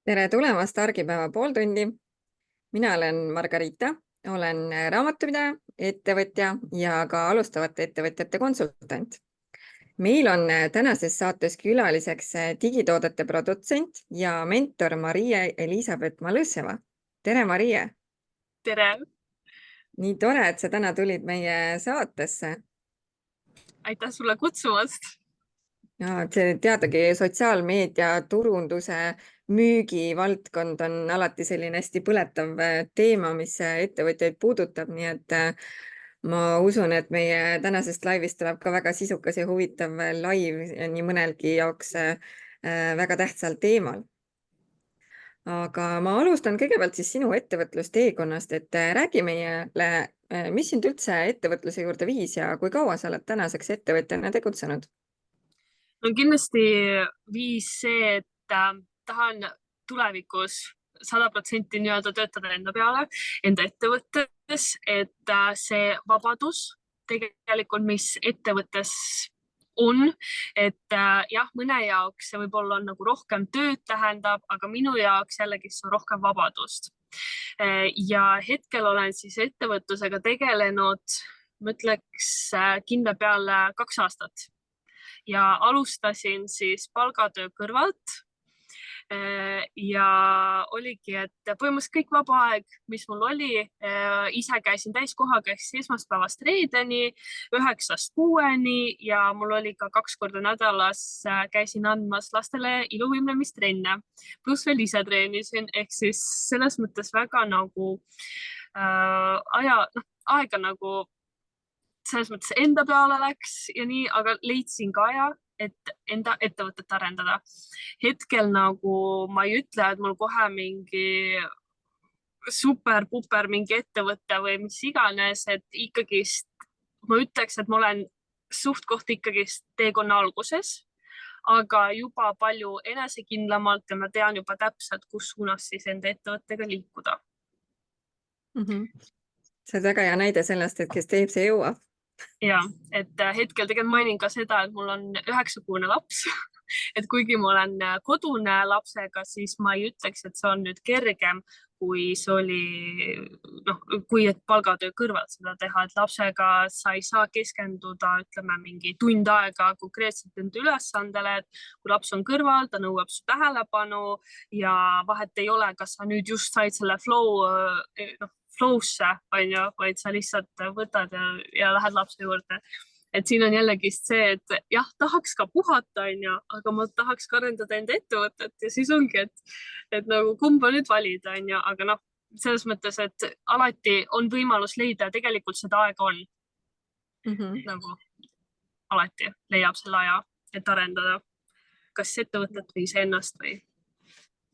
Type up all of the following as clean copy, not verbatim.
Tere tulemast Argipäeva pooltundi. Mina olen Margarita, olen raamatupidaja, ettevõtja ja ka alustavate ettevõtjate konsultant. Meil on tänases saates külaliseks digitoodete produtsent ja mentor Marie-Elisabeth Malõsseva. Tere, Marie! Tere! Nii tore, et sa täna tulid meie saatesse. Aitäh sulle kutsumast! Ja, teadagi, sotsiaalmeedia, turunduse, müügi valdkond on alati selline hästi põletav teema, mis ettevõtjaid puudutab, nii et ma usun, et meie tänasest laivist tuleb ka väga sisukas ja huvitav laiv nii mõnelgi jaoks väga tähtsal teemal. Aga ma alustan kõigepealt siis sinu ettevõtlusteekonnast, et räägi meile, mis sind üldse ettevõtluse juurde viis ja kui kaua sa oled tänaseks ettevõtjana tegutsenud? No kindlasti viis see, et tahan tulevikus 100% nii-öelda töötada enda peale, enda ettevõttes, et see vabadus tegelikult, mis ettevõttes on, et jah, mõne jaoks see võib-olla on nagu rohkem tööd tähendab, aga minu jaoks jällegi see on rohkem vabadust. Ja hetkel olen siis ettevõtlusega tegelenud, ma ütleks kindla peale 2 aastat ja alustasin siis palgatöö kõrvalt. Ja oligi, et põhimõtteliselt kõik vaba aeg, mis mul oli, ise käisin täiskohaga esmaspäevast reedeni, 9-6 ja mul oli ka 2 korda nädalas käisin andmas lastele iluvõimlemistrenne, pluss veel ise treenisin, ehk siis selles mõttes väga nagu aega nagu selles mõttes enda peale läks ja nii, aga leidsin ka aja, et enda ettevõtet arendada. Hetkel nagu ma ei ütle, et mul kohe mingi super-puper mingi ettevõte või mis iganes, et ikkagist ma ütleks, et ma olen suht koht ikkagist teekonna alguses, aga juba palju enesekindlamalt ja ma tean juba täpselt, kus suunas siis enda ettevõttega liikuda. See on väga hea näide sellest, et kes teeb, see jõuab. Ja, et hetkel tegelikult mainin ka seda, et mul on 9-kuune laps, et kuigi ma olen kodune lapsega, siis ma ei ütleks, et see on nüüd kergem, kui see oli, kui et palgatöö kõrvalt seda teha, et lapsega sa ei saa keskenduda, ütleme, mingi tund aega konkreetselt enda ülesandele, et kui laps on kõrval, ta nõuab su tähelepanu ja vahet ei ole, kas sa nüüd just said selle flow'sse, vaid sa lihtsalt võtad ja lähed lapse juurde. Et siin on jällegi see, et jah, tahaks ka puhata, aga ma tahaks ka arendada enda ettevõtet ja siis ongi, et nagu kumba nüüd valida, aga selles mõttes, et alati on võimalus leida ja tegelikult seda aega on. Nagu alati leiab selle aja, et arendada kas ettevõtet või iseennast või.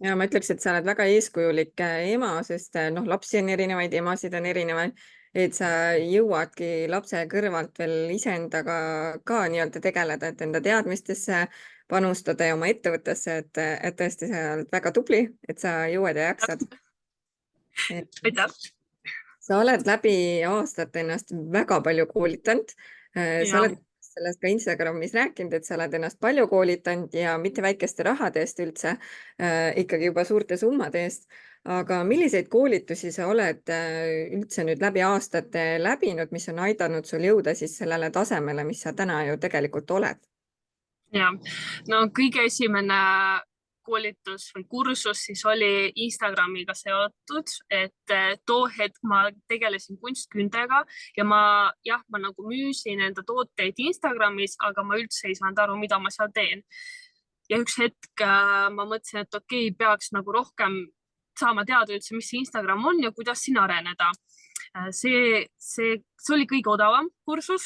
Ja ma ütleks, et sa oled väga eeskujulik ema, sest lapsi on erinevaid, emasid on erinevaid, et sa jõuadki lapse kõrvalt veel iseendaga ka nii-öelda tegeleda, et enda teadmistesse panustada ja oma ettevõttesse, et tõesti sa oled väga tubli, et sa jõuad ja jaksad. Aitäh! Sa oled läbi aastate ennast väga palju koolitanud. Sa oled sellest ka Instagramis rääkinud, et sa oled ennast palju koolitanud ja mitte väikeste rahade eest üldse, ikkagi juba suurte summade eest. Aga milliseid koolitusi sa oled üldse nüüd läbi aastate läbinud, mis on aidanud sul jõuda siis sellele tasemele, mis sa täna ju tegelikult oled? Ja, no kõige esimene koolitus või kursus siis oli Instagramiga seotud, et too hetk ma tegelesin kunstküntega ja ma nagu müüsin enda tooteid Instagramis, aga ma üldse ei saanud aru, mida ma seal teen. Ja üks hetk ma mõtlesin, et okei, peaks nagu rohkem saama teada üldse, mis see Instagram on ja kuidas siin areneda. See oli kõige odavam kursus,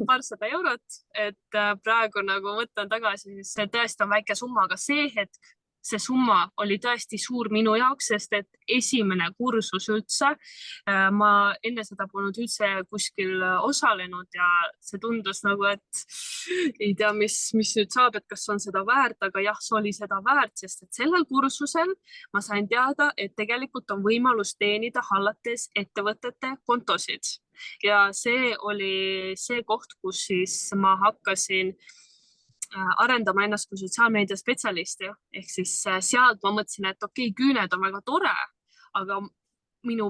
paarsada eurot, et praegu nagu mõtlen tagasi, siis see tõesti on väike summa, aga see hetk, see summa oli tõesti suur minu jaoks, sest et esimene kursus üldse, ma enne seda polnud üldse kuskil osalenud ja see tundus nagu, et ei tea, mis nüüd saab, et kas on seda väärt, aga jah, see oli seda väärt, sest et sellel kursusel ma sain teada, et tegelikult on võimalus teenida hallates ettevõtete kontosid ja see oli see koht, kus siis ma hakkasin arendama ennast kui sotsiaalmeedia spetsialisti. Ehk siis sealt ma mõtlesin, et okei, küüned on väga tore, aga minu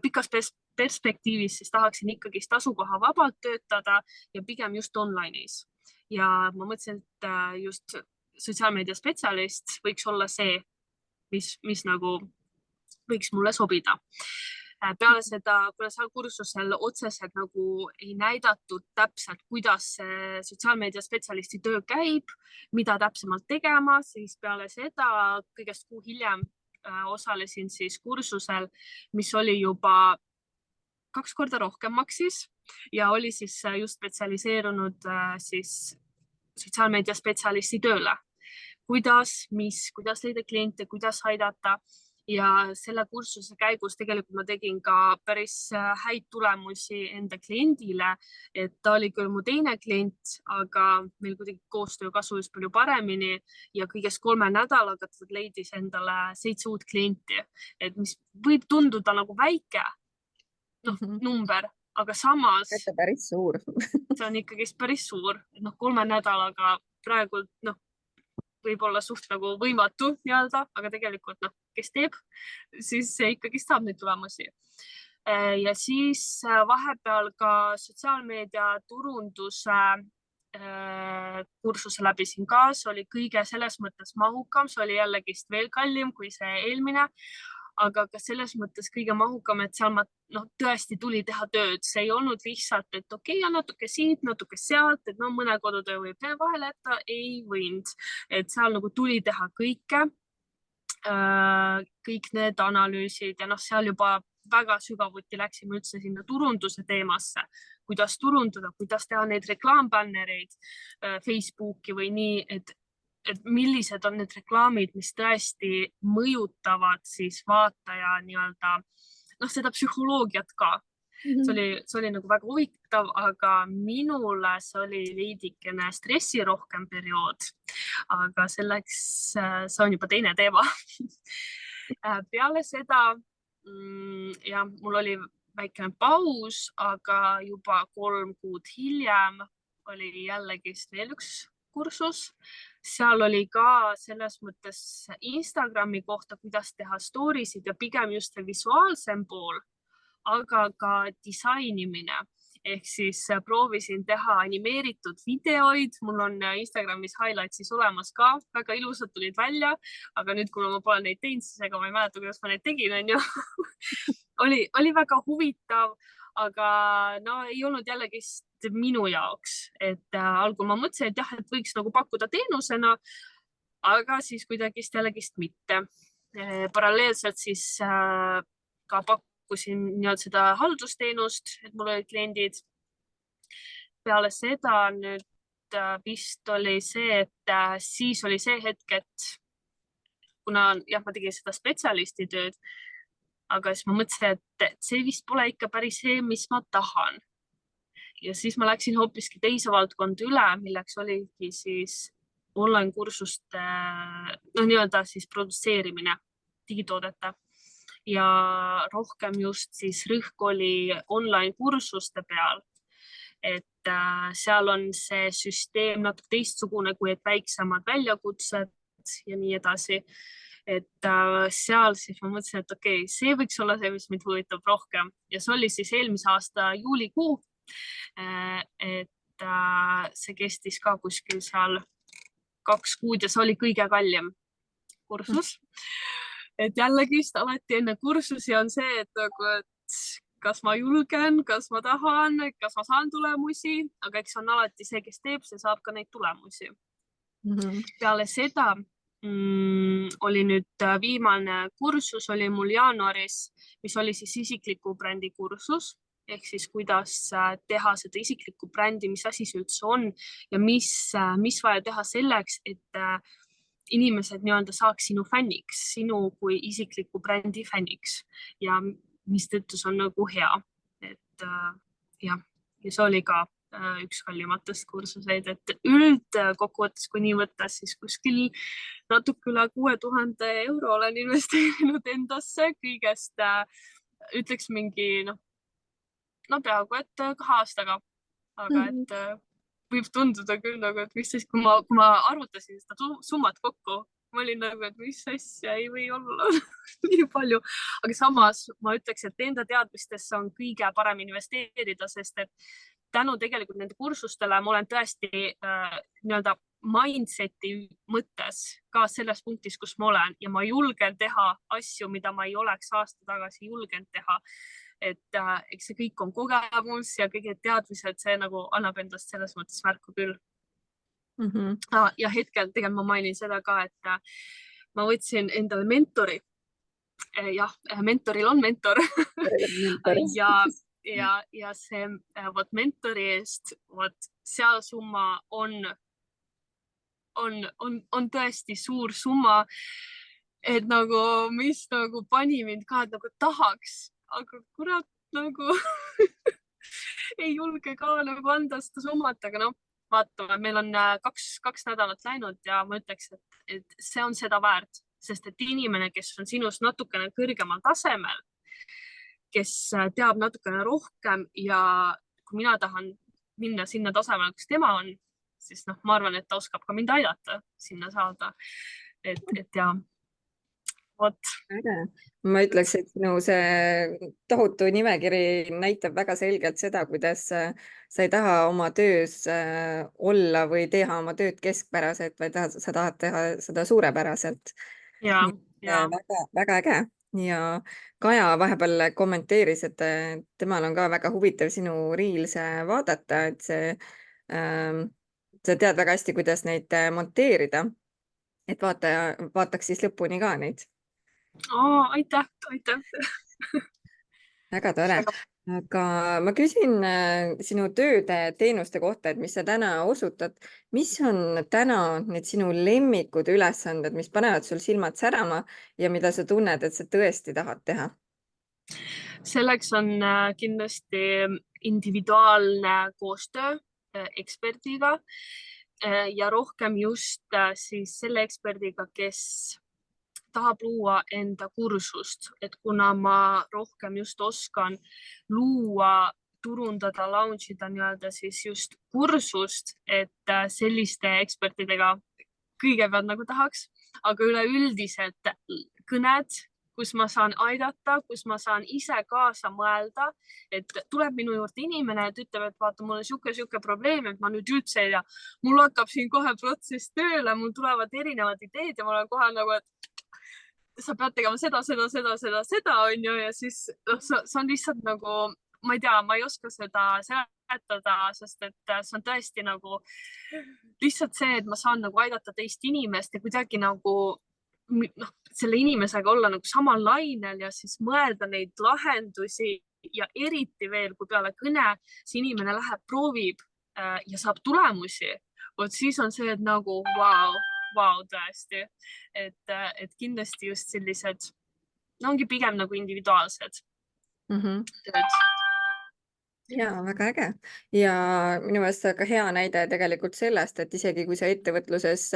pikas perspektiivis siis tahaksin ikkagi tasukoha vabalt töötada ja pigem just online'is. Ja ma mõtlesin, et just sotsiaalmeedia spetsialist võiks olla see, mis nagu võiks mulle sobida. Peale seda, kuna seal kursusel otseselt nagu ei näidatud täpselt, kuidas see sotsiaalmeedia spetsialisti töö käib, mida täpsemalt tegema, siis peale seda kõigest kuu hiljem osalesin siis kursusel, mis oli juba 2 korda rohkem maksis ja oli siis just spetsialiseerunud siis sotsiaalmeedia spetsialisti tööle. Kuidas leida kliente, kuidas aidata. Ja selle kursuse käigus tegelikult ma tegin ka päris häid tulemusi enda kliendile, et ta oli küll mu teine klient, aga meil kuidagi koostöö kasus palju paremini ja kõigest 3 nädalaga ta leidis endale 7 uut klienti, et mis võib tunduda nagu väike number, aga samas See on päris suur. see on ikkagi päris suur, et 3 nädalaga praegu võib olla suht nagu võimatu nii-öelda, aga tegelikult kes teeb, siis ikkagi saab neid tulemusi. Ja siis vahepeal ka sotsiaalmeedia turunduse kursuse läbisin ka, see oli kõige selles mõttes mahukam, see oli jällegist veel kallim kui see eelmine, aga ka selles mõttes kõige mahukam, et seal ma tõesti tuli teha tööd. See ei olnud lihtsalt, et okei, natuke siit, natuke sealt, et mõne kodutöö võib vahele jätta, ei võinud. Et seal nagu tuli teha kõike, kõik need analüüsid ja seal juba väga sügavuti läksime üldse sinna turunduse teemasse, kuidas turundada, kuidas teha neid reklaampännereid Facebooki või nii, et millised on need reklaamid, mis tõesti mõjutavad siis vaataja nii-öelda, seda psühholoogiat ka. See oli nagu väga huvitav, aga minule see oli veidikene stressirohkem periood, aga selleks see on juba teine teema. Peale seda ja mul oli väikene paus, aga juba 3 kuud hiljem oli jällegist veel üks kursus. Seal oli ka selles mõttes Instagrami kohta, kuidas teha storisid ja pigem just see visuaalsem pool, aga ka disainimine. Ehk siis proovisin teha animeeritud videoid. Mul on Instagramis highlightsis olemas ka, väga ilusad tulid välja, aga nüüd, kuna ma pole neid teinud, siis ega ma ei mäleta, kuidas ma neid tegin, on ju. Oli väga huvitav, aga ei olnud jällegist minu jaoks, et algul ma mõtlesin, et jah, et võiks nagu pakkuda teenusena, aga siis kuidagist jällegist mitte. Paralleelselt siis ka pakkusin seda haldusteenust, et mul olid kliendid. Peale seda nüüd vist oli see, et siis oli see hetk, et kuna ma tegin seda spetsialisti tööd, aga siis ma mõtlesin, et see vist pole ikka päris see, mis ma tahan. Ja siis ma läksin hoopiski teise valdkonda üle, milleks oligi siis online kursuste nii-öelda siis produtseerimine, digitoodete. Ja rohkem just siis rõhk oli online kursuste peal, et seal on see süsteem natuke teistsugune kui et väiksemad väljakutsed ja nii edasi. Et seal siis ma mõtlesin, et okei, see võiks olla see, mis mind huvitab rohkem. Ja see oli siis eelmise aasta juulikuu. Et see kestis ka kuskil seal 2 kuud ja see oli kõige kallim kursus. Et jällegist alati enne kursusi on see, et kas ma julgen, kas ma tahan, kas ma saan tulemusi, aga eks on alati see, kes teeb, see saab ka neid tulemusi. Peale seda oli nüüd viimane kursus oli mul jaanuaris, mis oli siis isikliku brändi kursus. Ehk siis kuidas teha seda isiklikku brändi, mis asi see üldse on ja mis vaja teha selleks, et inimesed nii-öelda saaks sinu fänniks, sinu kui isikliku brändi fänniks ja mis tõttu see on nagu hea. Et ja see oli ka üks kallimatest kursuseid, et üldkokkuvõttes, kui nii võttes, siis kuskil natuke üle 6000 € olen investeerinud endasse kõigest, ütleks mingi peaaegu et 2 aastaga, aga et võib tunduda küll nagu, et mis siis, kui ma arvutasin seda summat kokku, ma olin nagu, et mis asja ei või olla nii palju, aga samas ma ütleks, et enda teadmistesse on kõige parem investeerida, sest et tänu tegelikult nende kursustele ma olen tõesti nii-öelda mindseti mõttes ka selles punktis, kus ma olen ja ma julgen teha asju, mida ma ei oleks aasta tagasi julgenud teha. Et eks see kõik on kogemus ja kõik need teadmised, see nagu annab endast selles mõttes märku küll. Ja hetkel tegelikult ma mainin seda ka, et ma võtsin endale mentori. Jah, mentoril on mentor ja see mentori eest, seal summa on tõesti suur summa, et nagu, mis nagu pani mind ka, et nagu tahaks, aga kurat nagu ei julge ka nagu anda seda summat, aga noh, vaatame, meil on kaks nädalat läinud ja ma ütleks, et see on seda väärt, sest et inimene, kes on sinust natukene kõrgemal tasemel, kes teab natukene rohkem ja kui mina tahan minna sinna tasemele, kus tema on, siis noh, ma arvan, et ta oskab ka mind aidata sinna saada. Et ja, vot. Ma ütleks, et sinu see tohutu nimekiri näitab väga selgelt seda, kuidas sa ei taha oma töös olla või teha oma tööd keskpäraselt, vaid sa tahad teha seda suurepäraselt. Ja. Väga äge. Ja Kaja vahepeal kommenteeris, et temal on ka väga huvitav sinu reelse vaadata, et sa tead väga hästi, kuidas neid monteerida. Et vaataks siis lõpuni ka neid. Aitäh. Väga tore. Aga ma küsin sinu tööde teenuste kohta, et mis sa täna osutad. Mis on täna need sinu lemmikud ülesanded, mis panevad sul silmad särama ja mida sa tunned, et sa tõesti tahad teha? Selleks on kindlasti individuaalne koostöö eksperdiga ja rohkem just siis selle eksperdiga, kes tahab luua enda kursust, et kuna ma rohkem just oskan luua, turundada, launch ida nii-öelda siis just kursust, et selliste ekspertidega kõigepealt nagu tahaks, aga üleüldiselt kõned, kus ma saan aidata, kus ma saan ise kaasa mõelda, et tuleb minu juurde inimene, et ütleb, et vaata, mul on siuke probleem, et ma nüüd üldse ei tea, mul hakkab siin kohe protsess tööle, mul tulevad erinevad ideed ja ma olen kohe nagu, et sa pead tegema seda, on ju, ja siis see on lihtsalt nagu, ma ei tea, ma ei oska seda seletada, sest et see on tõesti nagu lihtsalt see, et ma saan nagu aidata teist inimest ja kuidagi nagu selle inimesega olla nagu samal lainel ja siis mõelda neid lahendusi ja eriti veel, kui peale kõne see inimene läheb, proovib ja saab tulemusi, vot siis on see, et nagu vau, tõesti, et kindlasti just sellised, ongi pigem nagu individuaalsed tööd. Ja väga äge. Ja minu meelest ka hea näide tegelikult sellest, et isegi kui sa ettevõtluses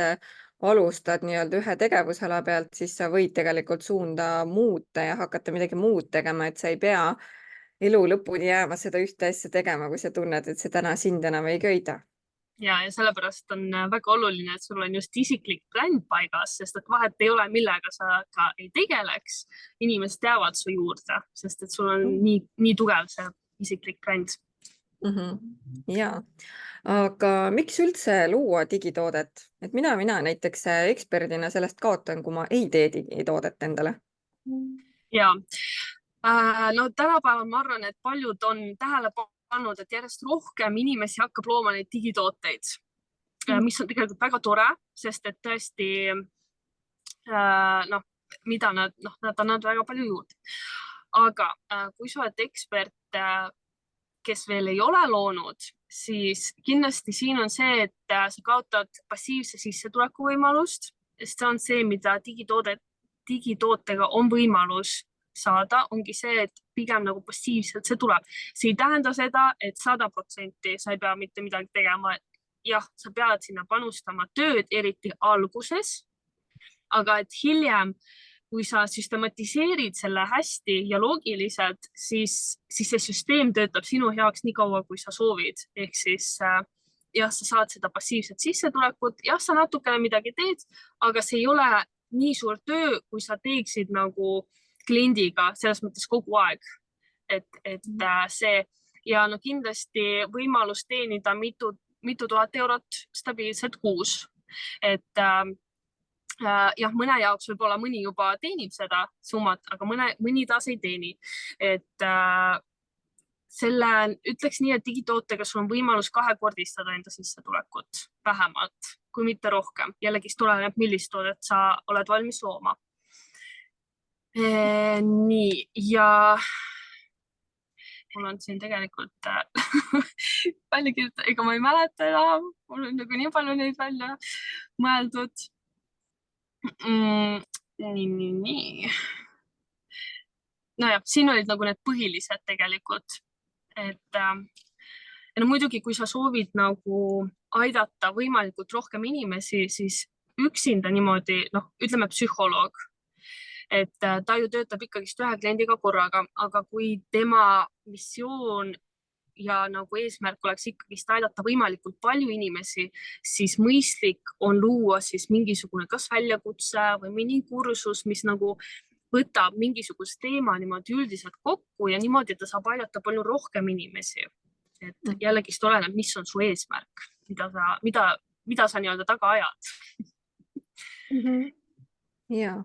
alustad nii-öelda ühe tegevusala pealt, siis sa võid tegelikult suunda muuta ja hakata midagi muud tegema, et sa ei pea elu lõpuni jääma seda ühte asja tegema, kui sa tunned, et see täna sind enam ei köida. Ja sellepärast on väga oluline, et sul on just isiklik bränd paigas, sest et vahet ei ole, millega sa ka ei tegeleks. Inimesed teavad su juurde, sest et sul on nii tugev see isiklik bränd. Ja, aga miks üldse luua digitoodet? Et mina näiteks eksperdina sellest kaotan, kui ma ei tee digitoodet endale. Ja, no tänapäeval ma arvan, et paljud on tähele pannud, et järjest rohkem inimesi hakkab looma neid digitooteid, mis on tegelikult väga tore, sest et tõesti, mida nad annavad väga palju juurde. Aga kui sa oled ekspert, kes veel ei ole loonud, siis kindlasti siin on see, et sa kaotad passiivse sissetuleku võimalust, sest see on see, mida digitootega on võimalus saada, ongi see, et pigem nagu passiivselt see tuleb. See ei tähenda seda, et 100% sa ei pea mitte midagi tegema. Jah, sa pead sinna panustama tööd, eriti alguses, aga et hiljem, kui sa süstematiseerid selle hästi ja loogiliselt, siis see süsteem töötab sinu heaks nii kaua, kui sa soovid. Ehk siis jah, sa saad seda passiivset sissetulekut, jah, sa natukene midagi teed, aga see ei ole nii suur töö, kui sa teeksid nagu kliendiga selles mõttes kogu aeg. Et see ja no kindlasti võimalus teenida mitu tuhat eurot stabiilselt kuus. Et jah, mõne jaoks võib-olla mõni juba teenib seda summat, aga mõni taas ei teeni. Et ütleks nii, et digitootega sul on võimalus kahekordistada enda sissetulekut vähemalt, kui mitte rohkem. Jällegi tuleneb, millist toodet sa oled valmis looma. Nii, ja mul on siin tegelikult välja kirjutada, ega ma ei mäleta enam, mul on nagu nii palju neid välja mõeldud. Nii. Nojah, siin olid nagu need põhilised tegelikult. Et no muidugi, kui sa soovid nagu aidata võimalikult rohkem inimesi, siis üksinda niimoodi, ütleme psühholoog, et ta ju töötab ikkagist ühe kliendiga korraga, aga kui tema missioon ja nagu eesmärk oleks ikkagist aidata võimalikult palju inimesi, siis mõistlik on luua siis mingisugune kas väljakutse või mingi kursus, mis nagu võtab mingisugust teema niimoodi üldiselt kokku ja niimoodi, et ta saab aidata palju rohkem inimesi. Et jällegi oleneb, mis on su eesmärk, mida sa nii-öelda taga ajad. Ja.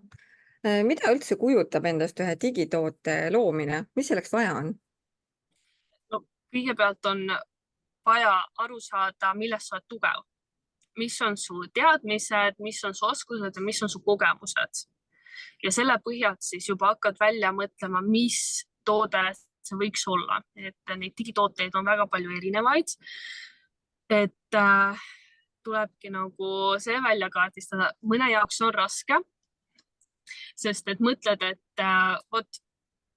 Mida üldse kujutab endast ühe digitoote loomine? Mis selleks vaja on? No, kõigepealt on vaja aru saada, milles sa oled tugev. Mis on su teadmised, mis on su oskused ja mis on su kogemused. Ja selle põhjalt siis juba hakkad välja mõtlema, mis toode see võiks olla. Et neid digitooteid on väga palju erinevaid. Et tulebki nagu see välja kaardistada. Mõne jaoks on raske, sest et mõtled, et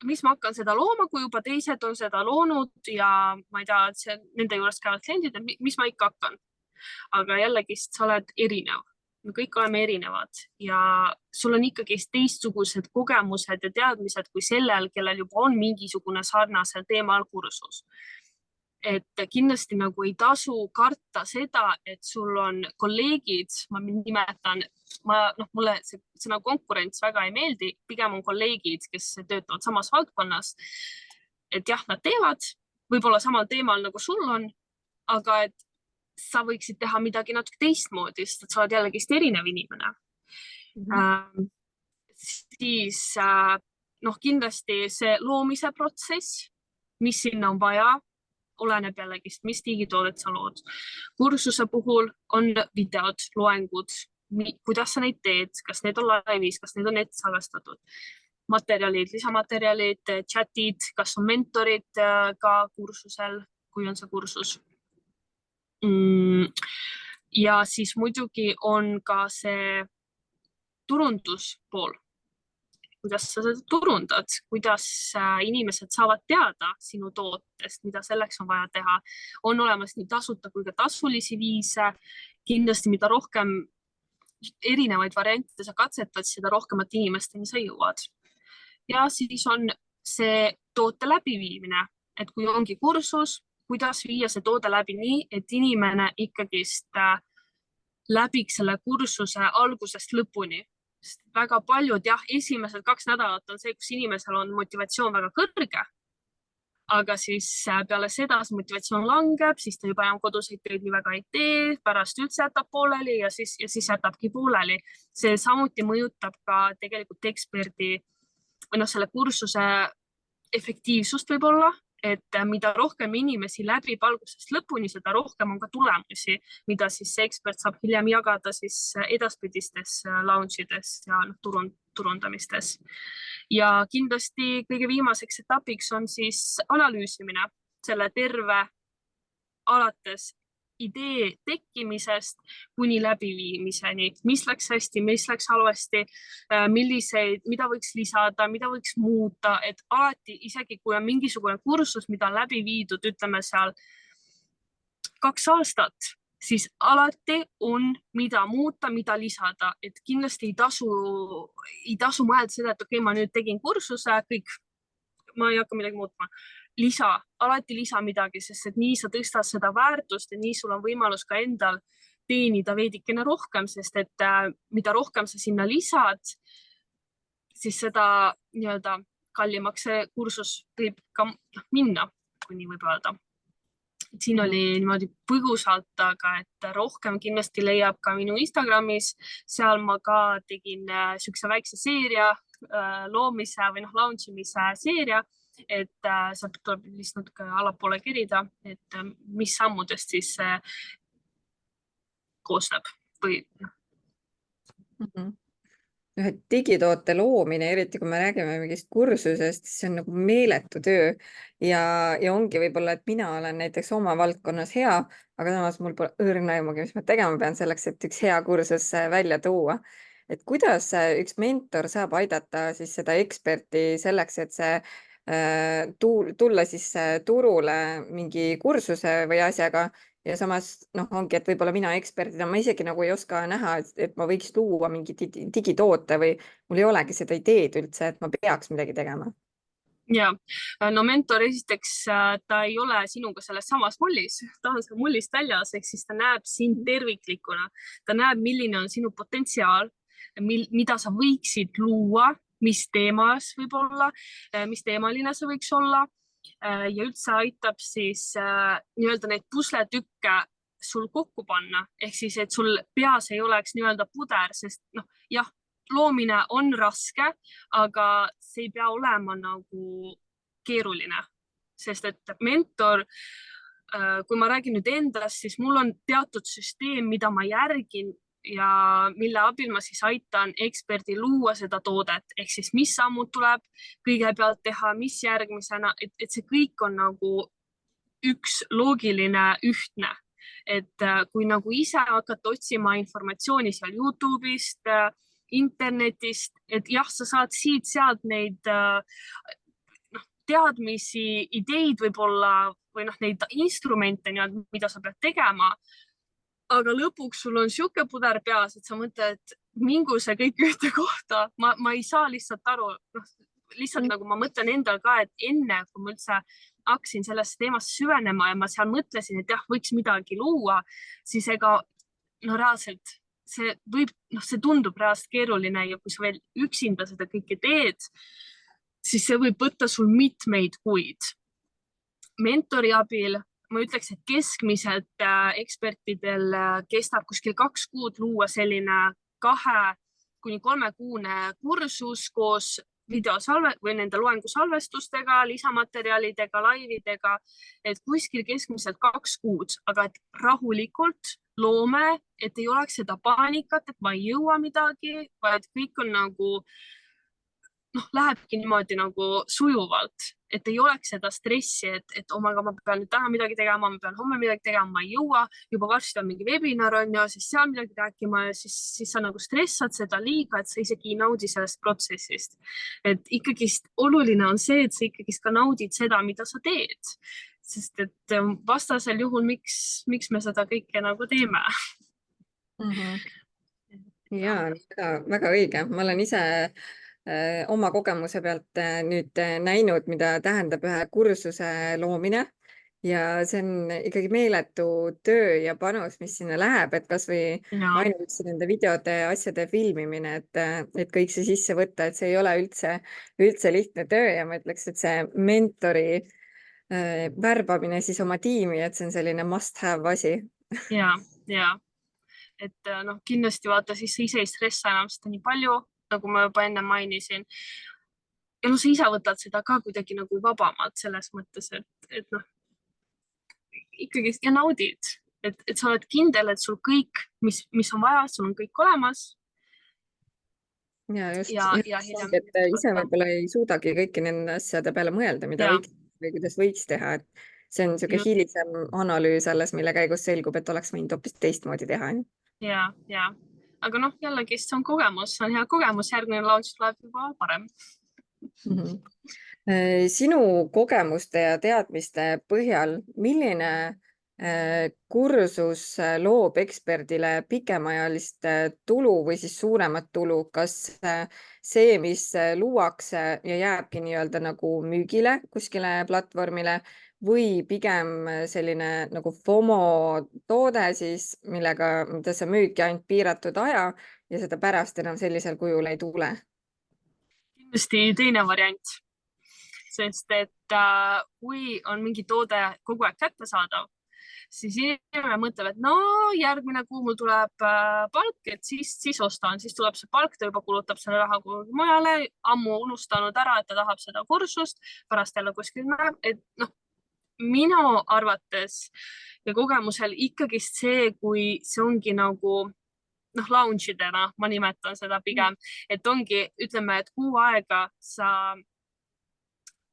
mis ma hakkan seda looma, kui juba teised on seda loonud ja ma ei tea, nende juures käivad kliendid, mis ma ikka hakkan. Aga jällegi sa oled erinev. Me kõik oleme erinevad ja sul on ikkagi teistsugused kogemused ja teadmised kui sellel, kellel juba on mingisugune sarnasel teemal kursus. Et kindlasti nagu ei tasu karta seda, et sul on kolleegid, ma nimetan, mulle see sõna konkurents väga ei meeldi, pigem on kolleegid, kes töötavad samas valdkonnas. Et jah, nad teevad võib-olla samal teemal nagu sul on, aga et sa võiksid teha midagi natuke teistmoodi, sest et sa oled jällegist erinev inimene. Siis kindlasti see loomise protsess, mis sinna on vaja, oleneb jällegist, mis digitoodet sa lood. Kursuse puhul on videod, loengud, kuidas sa neid teed, kas need on laivis, kas need on salvestatud. Materjalid, lisamaterjalid, chatid, kas on mentorid ka kursusel, kui on see kursus. Ja siis muidugi on ka see turunduspool. Kuidas sa seda turundad, kuidas inimesed saavad teada sinu tootest, mida selleks on vaja teha. On olemas nii tasuta kui ka tasulisi viise. Kindlasti mida rohkem erinevaid variante sa katsetad, seda rohkemat inimesteni sa jõuad. Ja siis on see toote läbiviimine, et kui ongi kursus, kuidas viia see toode läbi nii, et inimene ikkagist läbiks selle kursuse algusest lõpuni. Väga paljud, jah, esimesed 2 nädalat on see, kus inimesel on motivatsioon väga kõrge, aga siis peale seda see motivatsioon langeb, siis ta juba enam koduseid tööd nii väga ei tee, pärast üldse jätab pooleli ja siis jätabki pooleli. See samuti mõjutab ka tegelikult eksperdi või selle kursuse efektiivsust võib-olla, et mida rohkem inimesi läbib algusest lõpuni, seda rohkem on ka tulemusi, mida siis see ekspert saab hiljem jagada siis edaspidistes launchides ja turundamistes. Ja kindlasti kõige viimaseks etapiks on siis analüüsimine selle terve alates idee tekkimisest kuni läbiviimiseni, mis läks hästi, mis läks halvasti, mida võiks lisada, mida võiks muuta, et alati isegi kui on mingisugune kursus, mida on läbi viidud, ütleme seal 2 aastat, siis alati on mida muuta, mida lisada, et kindlasti ei tasu mõelda seda, et okei, ma nüüd tegin kursuse, kõik, ma ei hakka midagi muutma. alati lisa midagi, sest et nii sa tõstad seda väärtust ja nii sul on võimalus ka endal teenida veidikene rohkem, sest et mida rohkem sa sinna lisad, siis seda nii-öelda kallimaks see kursus võib ka minna, kui nii võib öelda. Siin oli niimoodi põgusalt, aga et rohkem kindlasti leiab ka minu Instagramis. Seal ma ka tegin sükse väikse seeria loomise või launch imise seeria, et sealt tuleb lihtsalt natuke allapoole kerida, et mis sammudest siis koosneb või ühe digitoote loomine, eriti kui me räägime mingist kursusest, siis see on nagu meeletu töö ja ongi võib-olla, et mina olen näiteks oma valdkonnas hea, aga samas mul pole õrna aimugi, mis ma tegema pean selleks, et üks hea kursus välja tuua. Et kuidas üks mentor saab aidata siis seda eksperti selleks, et see tulla siis turule mingi kursuse või asjaga ja samas ongi, et võib-olla mina eksperdina, ma isegi nagu ei oska näha, et ma võiks luua mingi digitoote või mul ei olegi seda ideed üldse, et ma peaks midagi tegema. Ja, no mentor esiteks, ta ei ole sinuga selles samas mullis, ta on seal mullist väljas, ehk siis ta näeb sind terviklikuna, ta näeb, milline on sinu potentsiaal, mida sa võiksid luua, mis teemas võib olla, mis teemaline see võiks olla ja üldse aitab siis nii-öelda neid pusletükke sul kokku panna, ehk siis, et sul peas ei oleks nii-öelda puder, sest jah, loomine on raske, aga see ei pea olema nagu keeruline, sest et mentor, kui ma räägin nüüd endast, siis mul on teatud süsteem, mida ma järgin ja mille abil ma siis aitan eksperdi luua seda toodet, ehk siis mis sammud tuleb kõigepealt teha, mis järgmisena, et see kõik on nagu üks loogiline ühtne, et kui nagu ise hakata otsima informatsiooni seal YouTube'ist, internetist, et jah, sa saad siit-sealt neid teadmisi, ideid võib-olla või neid instrumente, mida sa pead tegema, aga lõpuks sul on siuke puder peas, et sa mõtled, et mingu see kõik ühte kohta. Ma ei saa lihtsalt aru, lihtsalt nagu ma mõtlen endal ka, et enne, kui ma üldse hakkasin sellesse teemasse süvenema ja ma seal mõtlesin, et jah, võiks midagi luua, siis ega reaalselt see tundub reaalselt keeruline ja kui sa veel üksinda seda kõike teed, siis see võib võtta sul mitmeid kuid. Mentori abil ma ütleks, et keskmiselt ekspertidel kestab kuskil 2 kuud luua selline 2 kuni 3 kuune kursus koos või nende loengusalvestustega, lisamaterjalidega, laividega, et kuskil keskmiselt 2 kuud, aga et rahulikult loome, et ei oleks seda paanikat, et ma ei jõua midagi, vaid kõik on nagu lähebki niimoodi nagu sujuvalt, et ei oleks seda stressi, et ma pean nüüd täna midagi tegema, ma pean homme midagi tegema, ma ei jõua, juba varsti on mingi webinar on ja siis seal midagi rääkima ja siis sa nagu stressad seda liiga, et sa isegi ei naudi sellest protsessist. Et ikkagist oluline on see, et sa ikkagist ka naudid seda, mida sa teed, sest et vastasel juhul, miks me seda kõike nagu teeme. Ja, väga õige. Ma olen ise oma kogemuse pealt nüüd näinud, mida tähendab ühe kursuse loomine ja see on ikkagi meeletu töö ja panus, mis sinna läheb, et kas või ainuüksi nende videode ja asjade filmimine, et kõik see sisse võtta, et see ei ole üldse lihtne töö ja ma ütleks, et see mentori värbamine siis oma tiimi, et see on selline must have asi. Ja, et kindlasti vaata, siis sa ise ei stressa enam seda nii palju, nagu ma juba enne mainisin. Ja sa ise võtad seda ka kuidagi nagu vabamalt selles mõttes, et ikkagi ja naudid, et sa oled kindel, et sul kõik, mis on vaja, sul on kõik olemas. Ja just, et ise võib-olla ei suudagi kõiki nende asjade peale mõelda, mida võiks või kuidas võiks teha, et see on niisugune hilisem analüüs alles, mille käigus selgub, et oleks võinud hoopis teistmoodi teha. Ja, aga jällegi, see on kogemus, see on hea kogemus, järgmine launch tuleb juba parem. Sinu kogemuste ja teadmiste põhjal, milline kursus loob eksperdile pikemaajalist tulu või siis suuremat tulu, kas see, mis luuakse ja jääbki nii-öelda nagu müügile kuskile platvormile või pigem selline nagu FOMO toode siis, mida sa müüdki ainult piiratud aja ja seda pärast enam sellisel kujul ei tule? Kindlasti teine variant, sest et kui on mingi toode kogu aeg kättesaadav, siis inimene mõtleb, et no järgmine kuu mul tuleb palk, et siis ostan, siis tuleb see palk, ta juba kulutab selle raha kuhugi mujale, ammu unustanud ära, et ta tahab seda kursust, pärast jälle kuskil näeb, et noh, minu arvates ja kogemusel ikkagi see, kui see ongi nagu lounge idena, ma nimetan seda pigem, et ongi, ütleme, et kuu aega sa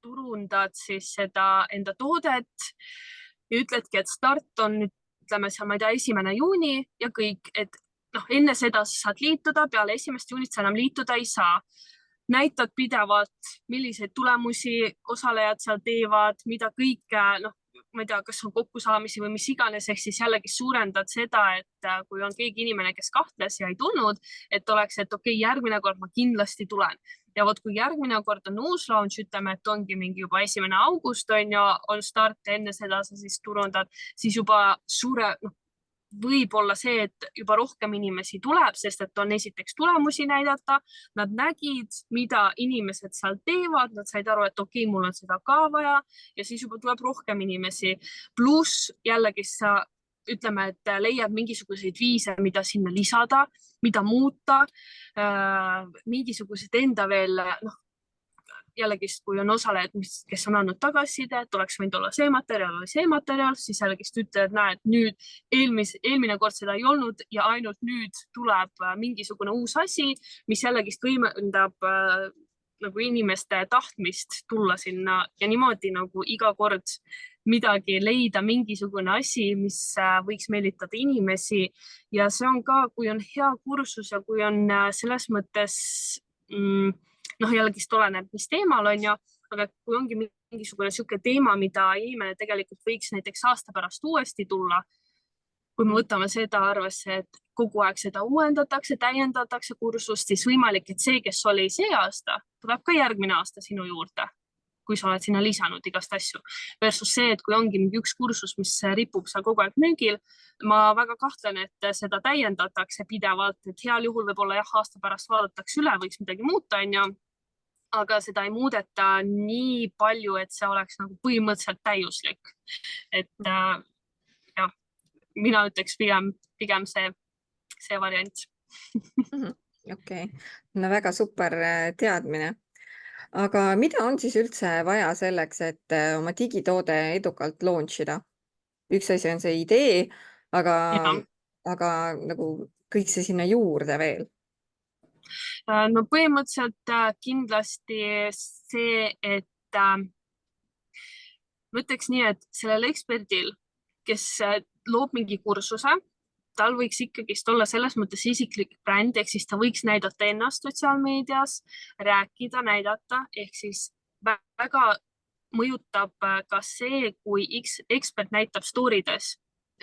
turundad siis seda enda toodet ja ütledki, et start on, ütleme seal, ma ei tea, 1. juuni ja kõik, et enne seda sa saad liituda, peale 1. juunit sa enam liituda ei saa. Näitad pidevalt, milliseid tulemusi osalejad seal teevad, mida kõike, ma ei tea, kas on kokkusaamisi või mis iganes, ehk siis jällegi suurendad seda, et kui on keegi inimene, kes kahtles ja ei tulnud, et oleks, et okei, järgmine kord ma kindlasti tulen. Ja vot kui järgmine kord on uus launch, ütleme, et ongi mingi juba 1. august on start ja enne seda sa siis turundad, siis juba võib olla see, et juba rohkem inimesi tuleb, sest et on esiteks tulemusi näidata, nad nägid, mida inimesed seal teevad, nad said aru, et okei, mul on seda ka vaja ja siis juba tuleb rohkem inimesi. Pluss jällegi sa ütleme, et leiad mingisuguseid viise, mida sinna lisada, mida muuta, mingisugused enda veel, jällegi, kui on osalejad, kes on andnud tagasiside, et oleks võinud olla see materjal, siis jällegi ütled, et näed, nüüd eelmine kord seda ei olnud ja ainult nüüd tuleb mingisugune uus asi, mis jällegi võimendab nagu inimeste tahtmist tulla sinna ja niimoodi nagu iga kord midagi leida, mingisugune asi, mis võiks meelitada inimesi ja see on ka, kui on hea kursus ja kui on selles mõttes jällegi oleneb, mis teemal on aga kui ongi mingisugune sihuke teema, mida inimene tegelikult võiks näiteks aasta pärast uuesti tulla, kui me võtame seda arvesse, et kogu aeg seda uuendatakse, täiendatakse kursust, siis võimalik, et see, kes oli see aasta, tuleb ka järgmine aasta sinu juurde, kui sa oled sinna lisanud igast asju. Versus see, et kui ongi mingi üks kursus, mis ripub seal kogu aeg müügil, ma väga kahtlen, et seda täiendatakse pidevalt, et heal juhul võib-olla aasta pärast vaadatakse üle, võiks midagi muuta, aga seda ei muudeta nii palju, et see oleks nagu põhimõtteliselt täiuslik. Et mina ütleks pigem see variant. Okei, no väga super teadmine. Aga mida on siis üldse vaja selleks, et oma digitoode edukalt launch ida? Üks asi on see idee, aga nagu kõik see sinna juurde veel. No põhimõtteliselt kindlasti see, et ma ütleks nii, et sellel eksperdil, kes loob mingi kursuse, tal võiks ikkagist olla selles mõttes isiklik bränd, ehk siis ta võiks näidata ennast sotsiaalmeedias, rääkida, näidata, ehk siis väga mõjutab ka see, kui ekspert näitab storydes.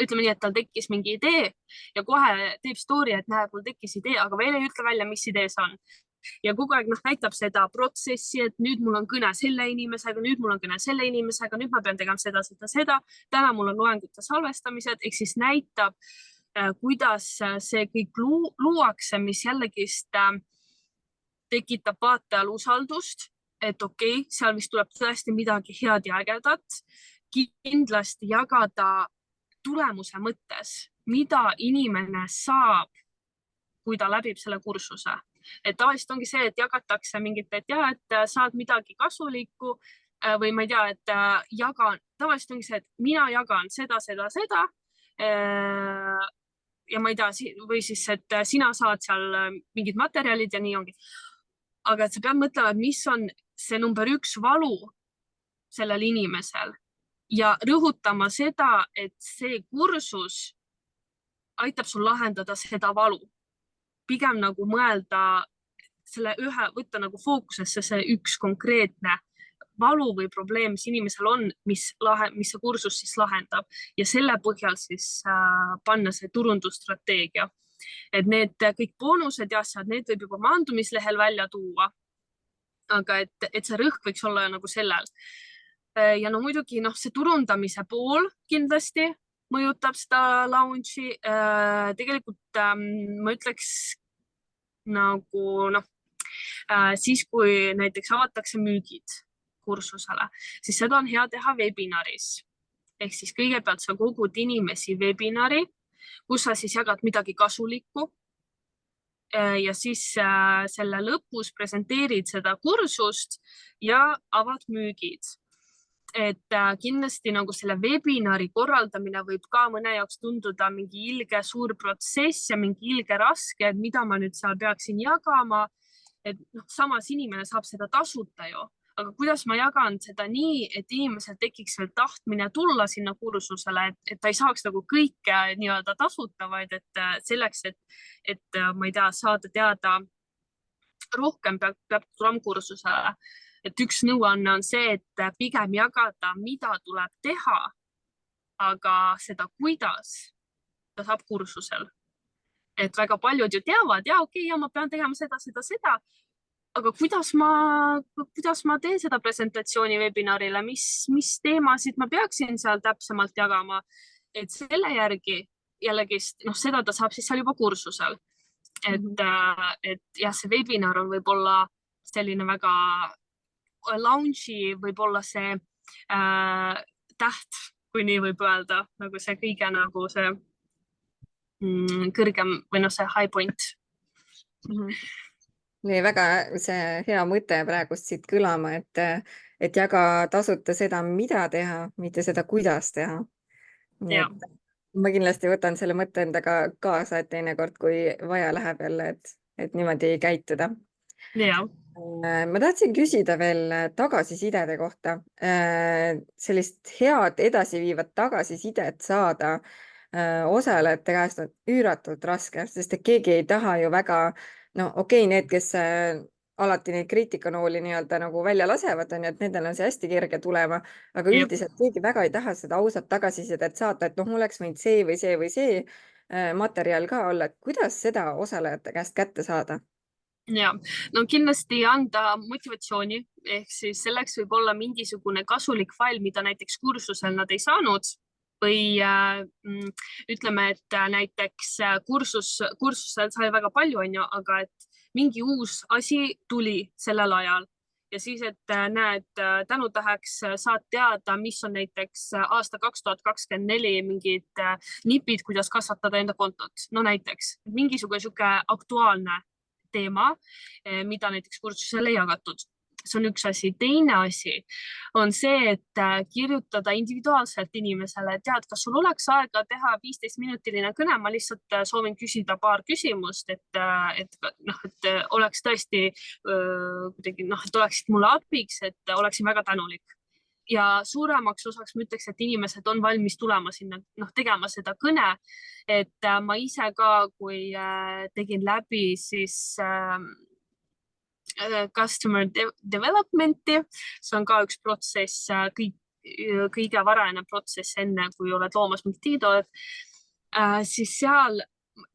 Ütleme nii, et tal tekkis mingi idee ja kohe teeb story, et näeb, mul tekkis idee, aga veel ei ütle välja, mis idee see on. Ja kogu aeg näitab seda protsessi, et nüüd mul on kõne selle inimesega, nüüd mul on kõne selle inimesega, nüüd ma pean tegema seda. Täna mul on loengute salvestamised, ehk siis näitab, kuidas see kõik luuakse, mis jällegist tekitab vaatajal usaldust, et okei, seal vist tuleb tõesti midagi head ja ägedat. Kindlasti jagada tulemuse mõttes, mida inimene saab, kui ta läbib selle kursuse. Et tavaliselt ongi see, et jagatakse mingit, et saad midagi kasulikku või ma ei tea, et jagan, tavaliselt ongi see, et mina jagan seda. Ja ma ei tea, või siis, et sina saad seal mingid materjalid ja nii ongi. Aga sa pead mõtlema, mis on see number 1 valu sellel inimesel ja rõhutama seda, et see kursus aitab sul lahendada seda valu. Pigem nagu mõelda selle võtta nagu fookusesse see üks konkreetne valu või probleem, mis inimesel on, mis see kursus siis lahendab ja selle põhjal siis panna see turundusstrateegia. Et need kõik boonused ja asjad, need võib juba maandumislehel välja tuua. Aga et see rõhk võiks olla nagu sellel. Ja no muidugi see turundamise pool kindlasti mõjutab seda launch'i. Tegelikult ma ütleks nagu siis, kui näiteks avatakse müügid kursusele, siis seda on hea teha webinaris. Ehk siis kõigepealt sa kogud inimesi webinari, kus sa siis jagad midagi kasulikku ja siis selle lõpus presenteerid seda kursust ja avad müügid. Et kindlasti nagu selle webinari korraldamine võib ka mõne jaoks tunduda mingi ilge suur protsess ja mingi ilge raske, et mida ma nüüd seal peaksin jagama. Et samas inimene saab seda tasuta ju, aga kuidas ma jagan seda nii, et inimesel tekiks veel tahtmine tulla sinna kursusele, et ta ei saaks nagu kõike nii-öelda tasuta, vaid et selleks, et ma ei tea, saada teada rohkem peab tulema kursusele. Et üks nõuanne on see, et pigem jagada, mida tuleb teha, aga seda, kuidas ta saab kursusel. Et väga paljud ju teavad, ja okei, ja ma pean tegema seda, aga kuidas ma teen seda presentatsiooni webinarile, mis teemasid ma peaksin seal täpsemalt jagama, et selle järgi jällegist, seda ta saab siis seal juba kursusel. Et jah, see webinar on võib-olla selline väga launch'i võib-olla see täht, kui nii võib öelda, nagu see kõige nagu see kõrgem või see high point. Nii väga see hea mõte praegust siit kõlama, et jaga tasuta seda, mida teha, mitte seda, kuidas teha. Ma kindlasti võtan selle mõtte endaga kaasa, et teinekord, kui vaja läheb jälle, et niimoodi käituda. Ma tahtsin küsida veel tagasisidede kohta. Sellist head edasiviivat tagasisidet saada osalejate käest on üüratult raske, sest et keegi ei taha ju väga, okei, need, kes alati neid kriitikanooli nii-öelda nagu välja lasevad, on ju, et nendel on see hästi kerge tulema, aga üldiselt keegi väga ei taha seda ausat tagasisidet saata, et mul oleks võinud see või see materjal ka olla, et kuidas seda osalejate käest kätte saada? Ja, no kindlasti anda motivatsiooni, ehk siis selleks võib olla mingisugune kasulik fail, mida näiteks kursusel nad ei saanud või ütleme, et näiteks kursusel sai väga palju, aga et mingi uus asi tuli sellel ajal ja siis, et näed, tänutäheks saad teada, mis on näiteks aasta 2024 mingid nipid, kuidas kasvatada enda kontot. No näiteks mingisugune aktuaalne teema, mida näiteks kursusele jagatud. See on üks asi. Teine asi on see, et kirjutada individuaalselt inimesele, et tead, kas sul oleks aega teha 15-minutiline kõne, ma lihtsalt soovin küsida paar küsimust, et oleks tõesti kuidagi, et oleksid mulle abiks, et oleksin väga tänulik. Ja suuremaks osaks ma ütleks, et inimesed on valmis tulema sinna, tegema seda kõne, et ma ise ka, kui tegin läbi siis customer development'i, see on ka üks protsess, kõige varajane protsess enne, kui oled loomas mingit digitoodet, siis seal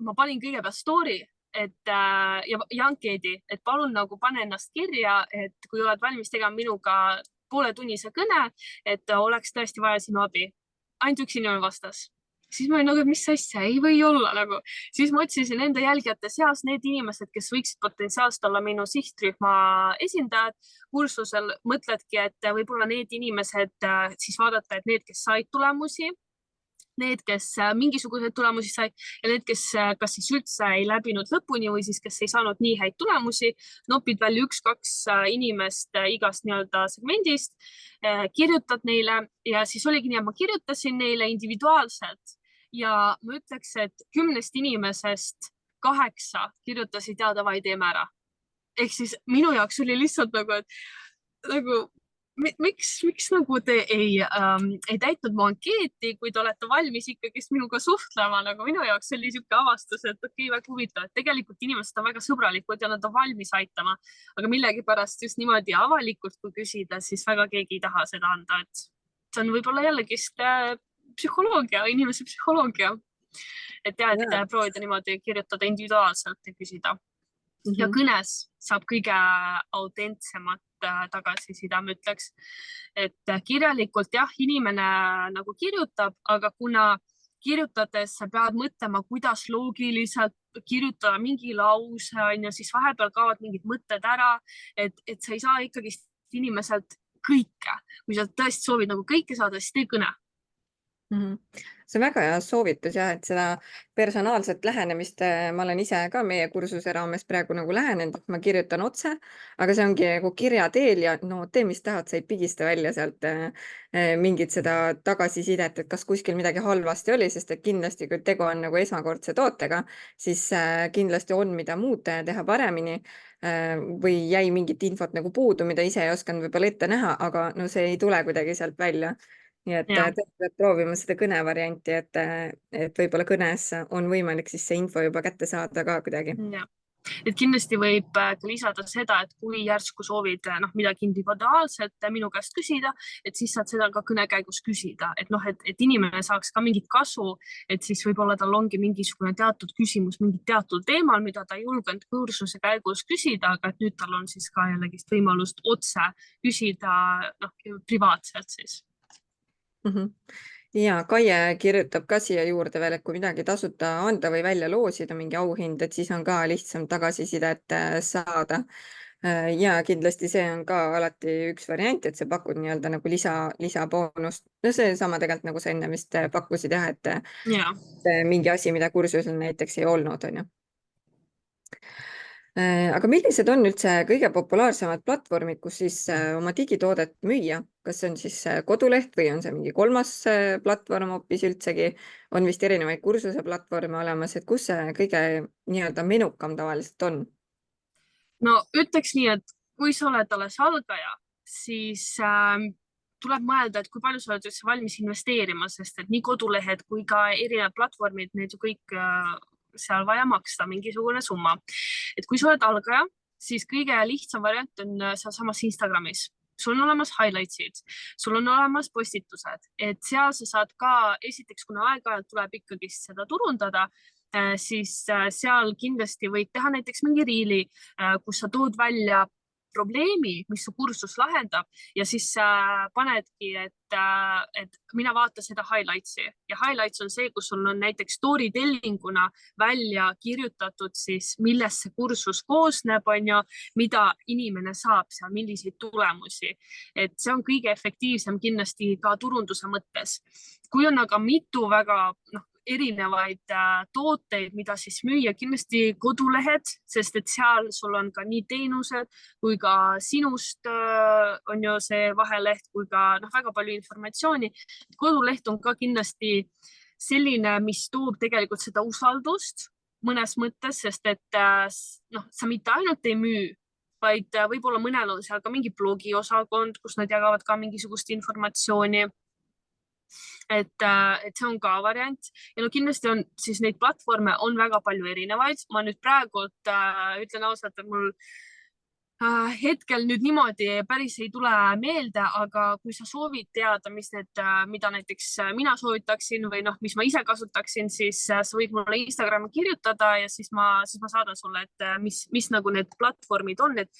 ma panin kõigepealt story, ja ankeedi, et palun nagu pane ennast kirja, et kui oled valmis tegema minuga pooletunnise kõne, et oleks tõesti vaja sinu abi. Ainult üks inimene vastas. Siis ma olin nagu, mis asja, ei või olla nagu. Siis ma otsisin enda jälgijate seas need inimesed, kes võiksid potentsiaalselt olla minu sihtrühma esindajad. Kursusel mõtledki, et võib-olla need inimesed siis vaadata, et need, kes said tulemusi, need, kes mingisuguseid tulemusi sai ja need, kes kas siis üldse ei läbinud lõpuni või siis, kes ei saanud nii häid tulemusi, nopid välja 1-2 inimest igast nii-öelda segmendist, kirjutad neile ja siis oligi nii, et ma kirjutasin neile individuaalselt ja ma ütleks, et 10 inimesest 8 kirjutasid ja davai, teeme ära. Ehk siis minu jaoks oli lihtsalt nagu miks nagu te ei täitnud mu ankeeti, kui te olete valmis ikkagist minuga suhtlema, nagu minu jaoks oli niisugune avastus, et okei, väga huvitav, et tegelikult inimesed on väga sõbralikud ja nad on valmis aitama, aga millegipärast just niimoodi avalikult, kui küsida, siis väga keegi ei taha seda anda, et see on võib-olla jällegist psühholoogia, inimese psühholoogia, et jah, et proovida niimoodi kirjutada individuaalselt ja küsida. Ja kõnes saab kõige autentsemat tagasiside, ma ütleks, et kirjalikult jah, inimene nagu kirjutab, aga kuna kirjutades sa pead mõtlema, kuidas loogiliselt kirjutada mingi lause, siis vahepeal kaovad mingid mõtted ära, et sa ei saa ikkagi inimeselt kõike. Kui sa tõesti soovid nagu kõike saada, siis tee kõne. See on väga hea soovitus ja, et seda personaalset lähenemist ma olen ise ka meie kursuse raames praegu nagu lähenenud, et ma kirjutan otse, aga see ongi nagu kirja teel ja no tee, mis tahad, sa ei pigista välja sealt mingit seda tagasisidet, et kas kuskil midagi halvasti oli, sest et kindlasti, kui tegu on nagu esmakordse tootega, siis kindlasti on, mida muud teha paremini või jäi mingit infot nagu puudu, mida ise ei osanud võib-olla ette näha, aga no see ei tule kuidagi sealt välja. Nii et peab proovima seda kõne varianti, et võib-olla kõnes on võimalik siis see info juba kätte saada ka kuidagi. Ja. Et kindlasti võib ka lisada seda, et kui järsku soovid midagi individuaalselt minu käest küsida, et siis saad seda ka kõne käigus küsida, et inimene saaks ka mingit kasu, et siis võib-olla tal ongi mingisugune teatud küsimus mingit teatud teemal, mida ta ei julgenud kursuse käigus küsida, aga et nüüd tal on siis ka jällegist võimalust otse küsida privaatselt siis. Ja Kaie kirjutab ka siia juurde veel, et kui midagi tasuta anda või välja loosida mingi auhind, et siis on ka lihtsam tagasisidet saada. Ja kindlasti see on ka alati üks variant, et sa pakud nii-öelda nagu lisaboonust. No see sama tegelikult nagu sa enne vist pakkusid jah, et mingi asi, mida kursusel näiteks ei olnud, on ju. Aga millised on üldse kõige populaarsemad platvormid, kus siis oma digitoodet müüa? Kas see on siis koduleht või on see mingi kolmas platvorm hoopis üldsegi? On vist erinevaid kursuse platvorme olemas, et kus see kõige nii-öelda menukam tavaliselt on? No ütleks nii, et kui sa oled alles algaja, siis tuleb mõelda, et kui palju sa oled valmis investeerima, sest et nii kodulehed kui ka erinevad platvormid, need ju kõik seal vaja maksta mingisugune summa. Et kui sa oled algaja, siis kõige lihtsam variant on sealsamas Instagramis. Sul on olemas highlightsid, sul on olemas postitused, et seal sa saad ka esiteks, kuna aeg-ajalt tuleb ikkagi seda turundada, siis seal kindlasti võid teha näiteks mingi riili, kus sa tood välja probleemi, mis su kursus lahendab ja siis panedki, et mina vaata seda highlightsi ja highlights on see, kus sul on näiteks story tellinguna välja kirjutatud siis, millest see kursus koosneb, on ju, mida inimene saab seal, milliseid tulemusi. Et see on kõige efektiivsem kindlasti ka turunduse mõttes. Kui on aga mitu väga erinevaid tooteid, mida siis müüa, kindlasti kodulehed, sest et seal sul on ka nii teenused kui ka sinust on ju see vaheleht kui ka väga palju informatsiooni. Koduleht on ka kindlasti selline, mis toob tegelikult seda usaldust mõnes mõttes, sest et sa mitte ainult ei müü, vaid võib-olla mõnel on seal ka mingi blogiosakond, kus nad jagavad ka mingisugust informatsiooni. Et see on ka variant ja kindlasti on siis neid platvorme on väga palju erinevaid. Ma nüüd praegu ütlen ausalt, et mul hetkel nüüd niimoodi päris ei tule meelde, aga kui sa soovid teada, mida näiteks mina soovitaksin või mis ma ise kasutaksin, siis sa võid mulle Instagrami kirjutada ja siis ma saadan sulle, et mis nagu need platvormid on. Et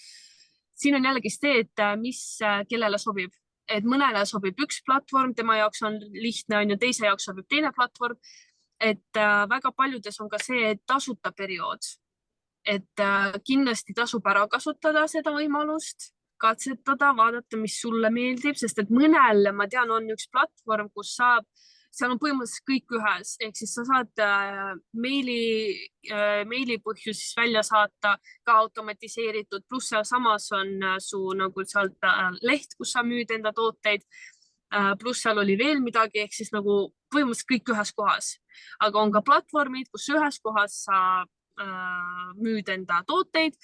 siin on jällegi see, et mis kellele sobib. Et mõnele sobib üks platvorm, tema jaoks on lihtne, on ju, teise jaoks sobib teine platvorm. Et väga paljudes on ka see tasuta periood. Et kindlasti tasub ära kasutada seda võimalust, katsetada, vaadata, mis sulle meeldib, sest et mõnel, ma tean, on üks platvorm, kus seal on põhimõtteliselt kõik ühes, ehk siis sa saad meili põhjus siis välja saata ka automatiseeritud, pluss seal samas on su nagu sealt leht, kus sa müüd enda tooteid, pluss seal oli veel midagi, ehk siis nagu põhimõtteliselt kõik ühes kohas. Aga on ka platvormid, kus ühes kohas sa müüd enda tooteid,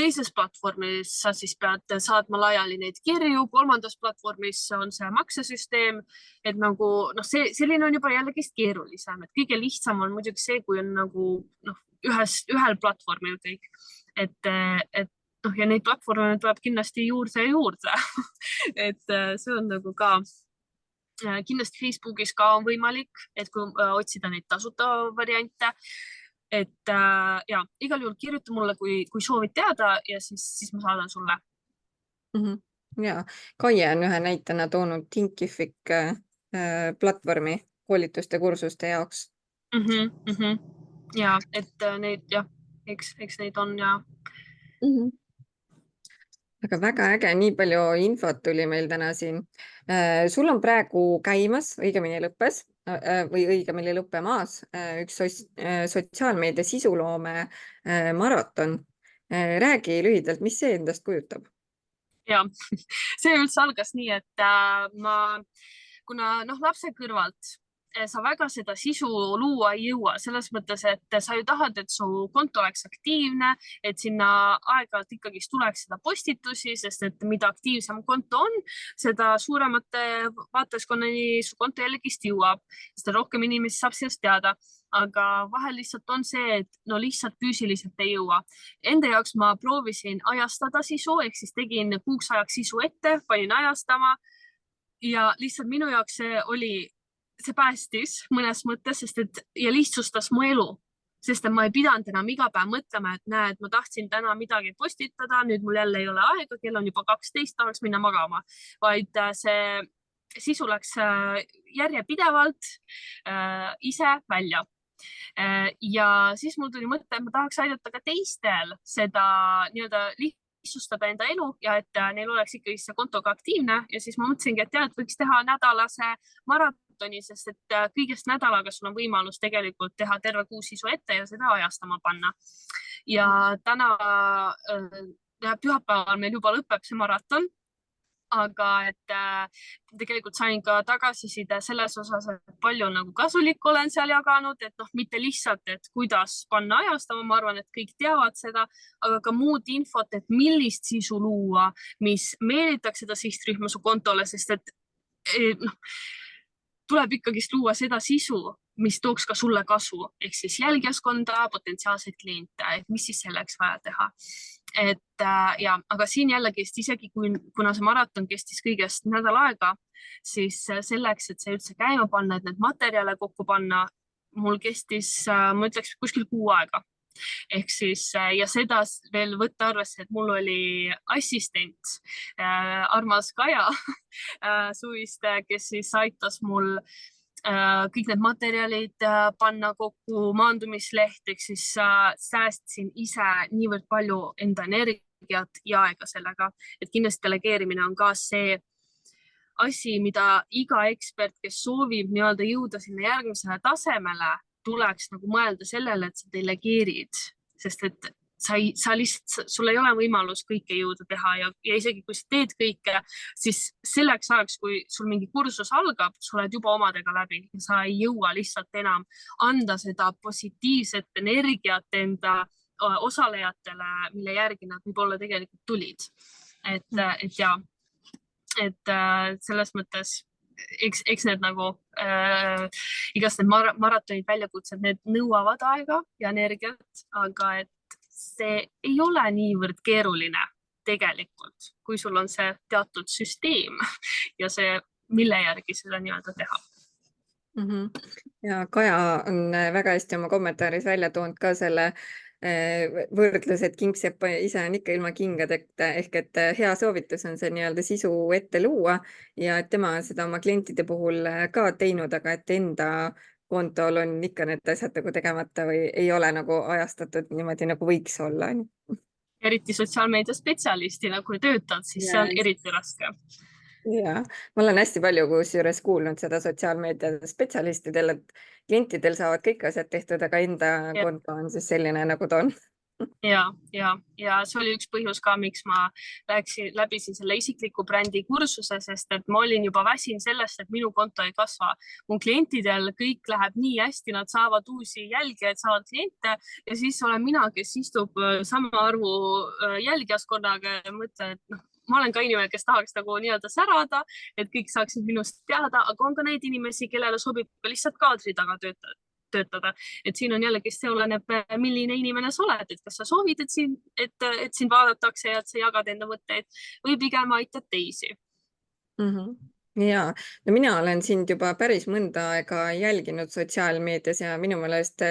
teises platvormis sa siis pead saatma laiali neid kirju, kolmandas platvormis on see maksesüsteem, et nagu selline on juba jällegist keerulisem, et kõige lihtsam on muidugi see, kui on nagu ühel platvormil kõik, et ja neid platvorme tuleb kindlasti juurde ja juurde et see on nagu ka kindlasti Facebookis ka on võimalik, et kui otsida neid tasuta variante, et ja igal juhul kirjuta mulle, kui soovid teada ja siis ma saadan sulle. Ja, Kaie on ühe näitena toonud Thinkific platvormi koolituste kursuste jaoks. Ja, et neid eks neid on ja. Aga väga äge, nii palju infot tuli meil täna siin. Sul on praegu käimas, õigemini lõppes või õigemini lõppemaas üks sotsiaalmeedia sisuloome maraton. Räägi lühidalt, mis see endast kujutab? Ja, see üldse algas nii, et kuna lapse kõrvalt sa väga seda sisu luua ei jõua, selles mõttes, et sa ju tahad, et su konto oleks aktiivne, et sinna aeg-ajalt ikkagi tuleks seda postitusi, sest et mida aktiivsem konto on, seda suuremate vaatajaskonnani su konto jällegist jõuab, seda rohkem inimesi saab sellest teada. Aga vahel lihtsalt on see, et lihtsalt füüsiliselt ei jõua. Enda jaoks ma proovisin ajastada sisu, ehk siis tegin kuuks ajaks sisu ette, panin ajastama ja lihtsalt minu jaoks see päästis mõnes mõttes, ja lihtsustas mu elu, sest ma ei pidanud enam iga päev mõtlema, et näed, ma tahtsin täna midagi postitada, nüüd mul jälle ei ole aega, kell on juba 12, tahaks minna magama, vaid see sisu läks järjepidevalt ise välja. Ja siis mul tuli mõte, et ma tahaks aidata ka teistel seda lihtsustada enda elu ja et neil oleks ikkagi see konto ka aktiivne ja siis ma mõtlesingi, et võiks teha nädalase maratoni, sest et kõigest nädalaga sul on võimalus tegelikult teha terve kuu sisu ette ja seda ajastama panna. Ja täna pühapäeval meil juba lõpeb see maraton, aga et tegelikult sain ka tagasiside selles osas, et palju kasulikku olen seal jaganud, et mitte lihtsalt, et kuidas panna ajastama, ma arvan, et kõik teavad seda, aga ka muud infot, et millist sisu luua, mis meelitaks seda sihtrühma su kontole, sest et tuleb ikkagi luua seda sisu, mis tooks ka sulle kasu, ehk siis jälgijaskonda, potentsiaalseid kliente, et mis siis selleks vaja teha. Aga siin jällegi, isegi kuna see maraton kestis kõigest nädal aega, siis selleks, et see üldse käima panna, et need materjale kokku panna, mul kestis, ma ütleks, kuskil 6 aega. Ehk siis, ja seda veel võtta arvesse, et mul oli assistent, armas Kaja Suviste, kes siis aitas mul kõik need materjalid panna kokku, maandumisleht, ehk siis säästsin ise niivõrd palju enda energiat ja aega sellega, et kindlasti delegeerimine on ka see asi, mida iga ekspert, kes soovib jõuda sinna järgmisele tasemele, tuleks mõelda sellele, et sa delegeerid, sest et sa lihtsalt, sul ei ole võimalus kõike jõuda teha ja isegi kui sa teed kõike, siis selleks ajaks, kui sul mingi kursus algab, sa oled juba omadega läbi ja sa ei jõua lihtsalt enam anda seda positiivset energiat enda osalejatele, mille järgi nad võib-olla tegelikult tulid. Et selles mõttes eks need igast need maratonid väljakutsed, need nõuavad aega ja energiat, aga et see ei ole niivõrd keeruline tegelikult, kui sul on see teatud süsteem ja see, mille järgi seda teha. Ja Kaja on väga hästi oma kommentaaris välja toonud ka selle võrdlus, et kingsepp ise on ikka ilma kingadeta, ehk et hea soovitus on see sisu ette luua ja et tema seda oma klientide puhul ka teinud, aga et enda kontol on ikka need asjad tegemata või ei ole ajastatud niimoodi, nagu võiks olla. Eriti sotsiaalmeedia spetsialistina, kui töötad, siis see on eriti raske. Ja, ma olen hästi palju kusjuures kuulnud seda sotsiaalmeedia spetsialistidel, et klientidel saavad kõik asjad tehtud, aga enda konto on siis selline, nagu ta on. ja see oli üks põhjus ka, miks ma läbisin selle isikliku brändi kursuse, sest et ma olin juba väsinud sellest, et minu konto ei kasva. Mu klientidel kõik läheb nii hästi, nad saavad uusi jälgijaid, saavad kliente ja siis olen mina, kes istub sama arvu jälgijaskonnaga ja mõtlen, et noh, ma olen ka inimene, kes tahaks nagu nii-öelda särada, et kõik saaksid minust teada, aga on ka neid inimesi, kellele sobib ka lihtsalt kaadri taga töötada. Et siin on jällegi, see oleneb, milline inimene sa oled, et kas sa soovid, et sind vaadatakse ja et sa jagad enda mõtteid või pigem aitad teisi. Ja, no mina olen sind juba päris mõnda aega jälginud sotsiaalmeedias ja minu meelest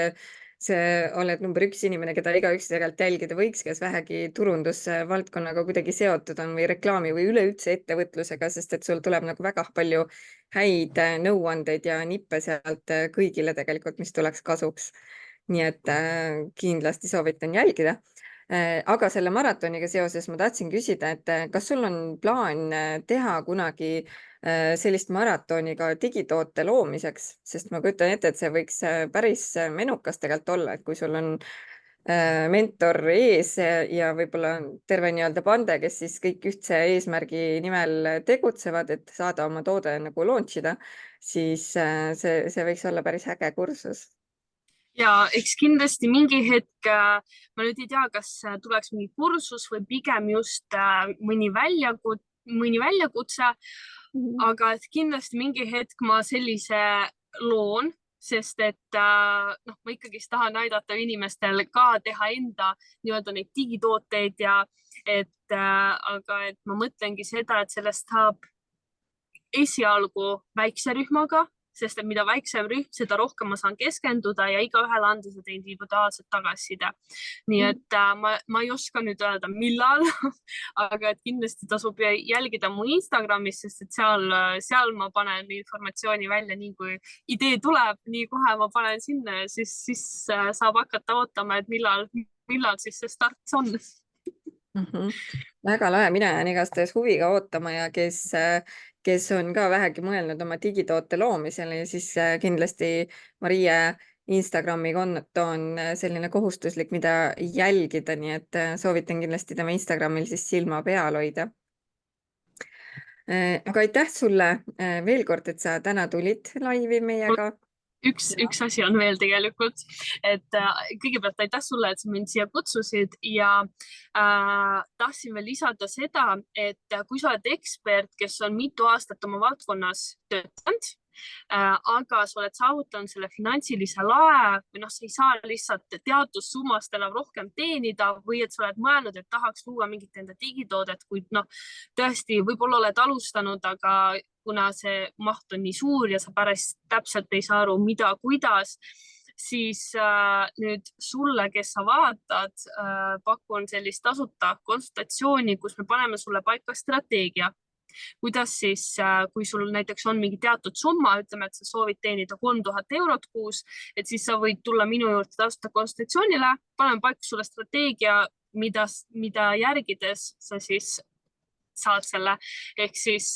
see oled number 1 inimene, keda igaüks tegelikult jälgida võiks, kes vähegi turundusvaldkonnaga kuidagi seotud on või reklaami või üleüldse ettevõtlusega, sest et sul tuleb nagu väga palju häid nõuandeid ja nippe sealt kõigile tegelikult, mis tuleks kasuks. Nii et kindlasti soovitan jälgida. Aga selle maratoniga seoses ma tahtsin küsida, et kas sul on plaan teha kunagi sellist maratoni ka digitoote loomiseks, sest ma kujutan ette, et see võiks päris menukas tegelikult olla, et kui sul on mentor ees ja võib-olla terve nii-öelda pande, kes siis kõik ühtse eesmärgi nimel tegutsevad, et saada oma toode nagu launch ida, siis see võiks olla päris äge kursus. Ja eks kindlasti mingi hetk, ma nüüd ei tea, kas tuleks mingi kursus või pigem just mõni väljakutse, aga et kindlasti mingi hetk ma sellise loon, sest et noh, ma ikkagi tahan aidata inimestel ka teha enda nii-öelda neid digitooteid ja aga et ma mõtlengi seda, et sellest saab esialgu väikse rühmaga, sest et mida väiksem rühm, seda rohkem ma saan keskenduda ja igaühele anda seda individuaalset tagasiside. Nii et ma ei oska nüüd öelda, millal, aga et kindlasti tasub jälgida mu Instagramis, sest et seal ma panen informatsiooni välja, nii kui idee tuleb, nii kohe ma panen sinna ja siis saab hakata ootama, et millal siis see start on. Väga lahe, mina jään igastahes huviga ootama ja kes on ka vähegi mõelnud oma digitoote loomisele, siis kindlasti Marie Instagrami konto on selline kohustuslik, mida jälgida, nii et soovitan kindlasti tema Instagramil siis silma peal hoida. Aga aitäh sulle veel kord, et sa täna tulid laivi meiega. Üks asi on veel tegelikult, et kõigepealt aitäh sulle, et sa mind siia kutsusid ja tahtsin veel lisada seda, et kui sa oled ekspert, kes on mitu aastat oma valdkonnas töötanud, aga sa oled saavutanud selle finantsilise lae või noh, sa ei saa lihtsalt teatud summast enam rohkem teenida või et sa oled mõelnud, et tahaks luua mingit enda digitoodet, kuid noh, tõesti võib-olla oled alustanud, aga kuna see maht on nii suur ja sa päris täpselt ei saa aru, mida, kuidas, siis nüüd sulle, kes sa vaatad, pakun sellist tasuta konsultatsiooni, kus me paneme sulle paika strateegia. Kuidas siis, kui sul näiteks on mingi teatud summa, ütleme, et sa soovid teenida 3000 eurot kuus, et siis sa võid tulla minu juurde tasuta konsultatsioonile, paneme paika sulle strateegia, mida järgides sa siis saad selle, ehk siis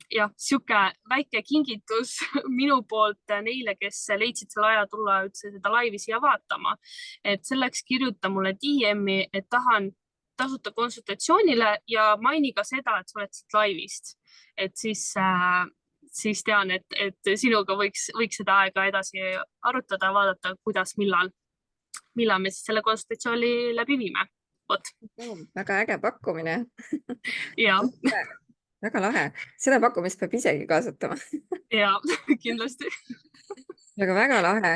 jah, sihuke väike kingitus minu poolt neile, kes leidsid selle aja tulla üldse seda laivi siia vaatama. Et selleks kirjuta mulle DM-i, et tahan tasuta konsultatsioonile ja maini ka seda, et sa oled siit laivist. Et siis tean, et sinuga võiks seda aega edasi arutada, vaadata, kuidas, millal me siis selle konsultatsiooni läbi viime. Väga äge pakkumine. Ja. Väga lahe. Seda pakkumist peab isegi kasutama. Ja, kindlasti. Aga väga lahe.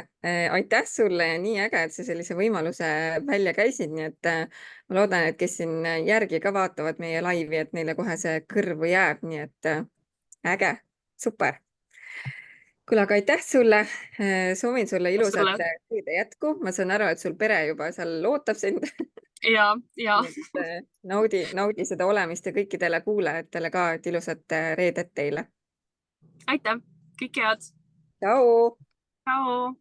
Aitäh sulle ja nii äge, et sa sellise võimaluse välja käisid. Nii et ma loodan, et kes siin järgi ka vaatavad meie laivi, et neile kohe see kõrvu jääb. Nii et äge. Super. Kuule, aga aitäh sulle. Soovin sulle ilusat tööde jätku. Ma saan aru, et sul pere juba seal ootab sind. Ja. Naudi seda olemist ja kõikidele kuulajatele ka, et ilusat reedet teile. Aitäh, kõik head. Tšau. Tšau.